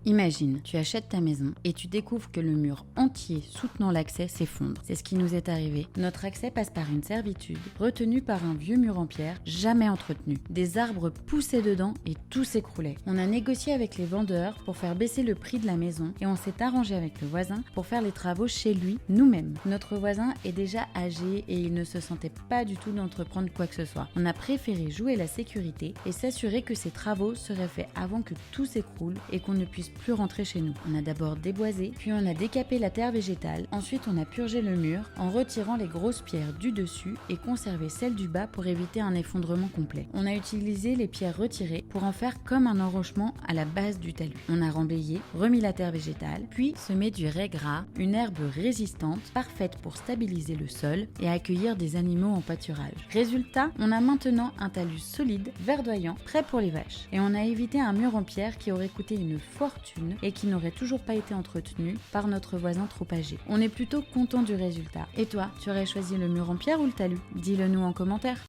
Imagine, tu achètes ta maison et tu découvres que le mur entier soutenant l'accès s'effondre. C'est ce qui nous est arrivé. Notre accès passe par une servitude, retenue par un vieux mur en pierre, jamais entretenu. Des arbres poussaient dedans et tout s'écroulait. On a négocié avec les vendeurs pour faire baisser le prix de la maison et on s'est arrangé avec le voisin pour faire les travaux chez lui, nous-mêmes. Notre voisin est déjà âgé et il ne se sentait pas du tout d'entreprendre quoi que ce soit. On a préféré jouer la sécurité et s'assurer que ces travaux seraient faits avant que tout s'écroule et qu'on ne puisse plus rentrer chez nous. On a d'abord déboisé, puis on a décapé la terre végétale, ensuite on a purgé le mur en retirant les grosses pierres du dessus et conservé celles du bas pour éviter un effondrement complet. On a utilisé les pierres retirées pour en faire comme un enrochement à la base du talus. On a remblayé, remis la terre végétale, puis semé du rai gras, une herbe résistante, parfaite pour stabiliser le sol et accueillir des animaux en pâturage. Résultat, on a maintenant un talus solide, verdoyant, prêt pour les vaches. Et on a évité un mur en pierre qui aurait coûté une fortune et qui n'aurait toujours pas été entretenu par notre voisin trop âgé. On est plutôt content du résultat. Et toi, tu aurais choisi le mur en pierre ou le talus? Dis-le nous en commentaire.